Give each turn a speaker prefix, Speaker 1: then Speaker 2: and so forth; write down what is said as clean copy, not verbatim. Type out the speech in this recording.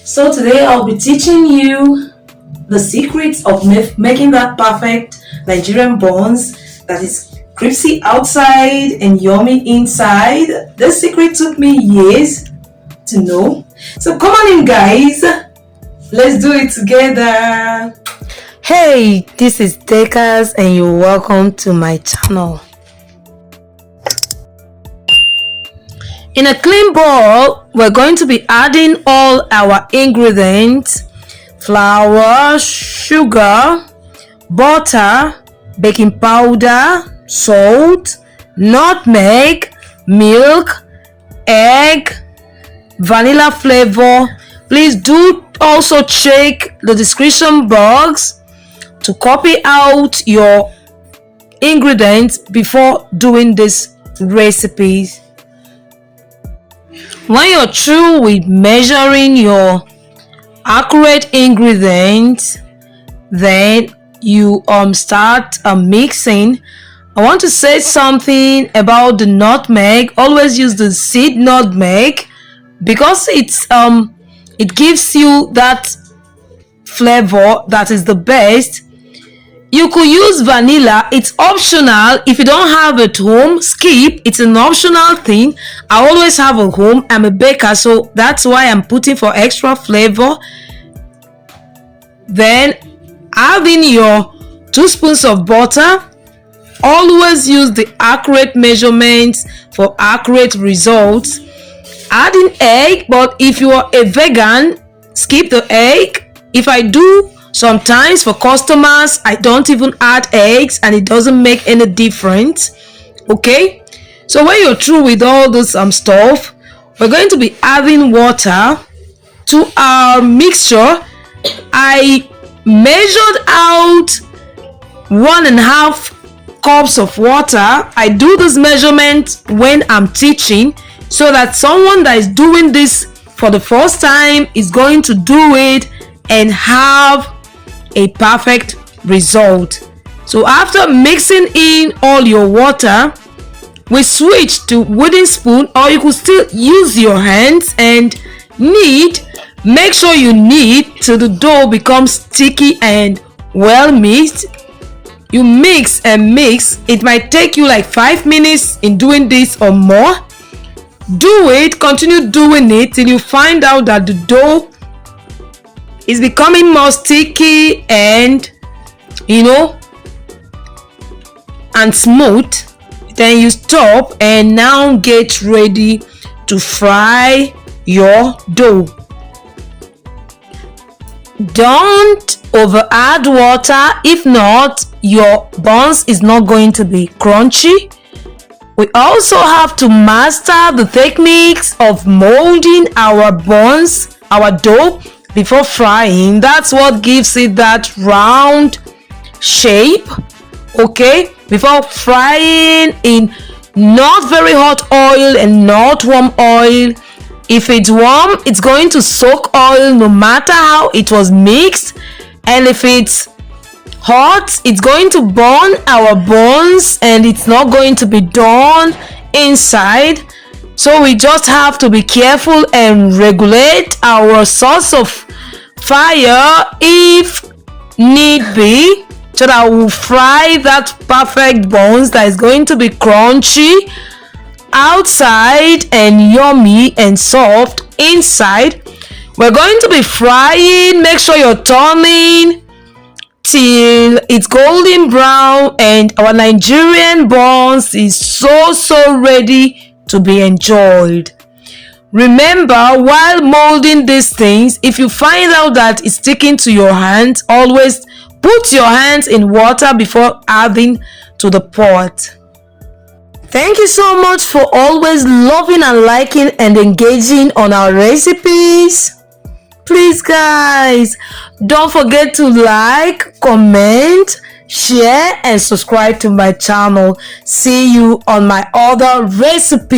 Speaker 1: So today I'll be teaching you the secrets of making that perfect Nigerian buns that is crispy outside and yummy inside. This secret took me years to know. So come on in, guys. Let's do it together.
Speaker 2: Hey, this is Dekas and you're welcome to my channel. In a clean bowl, we're going to be adding all our ingredients: flour, sugar, butter, baking powder, salt, nutmeg, milk, egg, vanilla flavor. Please do also check the description box to copy out your ingredients before doing this recipe. When you're through with measuring your accurate ingredients, then you start mixing. I want to say something about the nutmeg. Always use the seed nutmeg because it gives you that flavor that is the best. You could use vanilla. It's optional. If you don't have it at home, skip. It's an optional thing. I always have at home. I'm a baker, so that's why I'm putting for extra flavor. Then add in your 2 spoons of butter. Always use the accurate measurements for accurate results. Add in egg, but if you are a vegan, skip the egg. If I do sometimes for customers, I don't even add eggs and it doesn't make any difference. Okay, so when you're through with all this stuff, we're going to be adding water to our mixture. I measured out 1.5 cups of water. I do this measurement when I'm teaching so that someone that is doing this for the first time is going to do it and have a perfect result. So after mixing in all your water, we switch to wooden spoon, or you could still use your hands and knead. Make sure you knead till the dough becomes sticky and well mixed. You mix and mix. It might take you like 5 minutes in doing this or more. Do it, continue doing it till you find out that the dough is becoming more sticky and and smooth. Then you stop and now get ready to fry your dough. Don't over add water, if not your buns is not going to be crunchy. We also have to master the techniques of molding our buns, our dough, before frying. That's what gives it that round shape. Okay, before frying in not very hot oil and not warm oil. If it's warm, it's going to soak oil no matter how it was mixed, and if it's hot, it's going to burn our buns and it's not going to be done inside. So we just have to be careful and regulate our source of fire if need be, so that we'll fry that perfect buns that is going to be crunchy outside and yummy and soft inside. We're going to be frying. Make sure you're turning till it's golden brown, and our Nigerian buns is so ready to be enjoyed. Remember, while molding these things, if you find out that it's sticking to your hands, always put your hands in water before adding to the pot. Thank you so much for always loving and liking and engaging on our recipes. Please guys, don't forget to like, comment, share and subscribe to my channel. See you on my other recipe.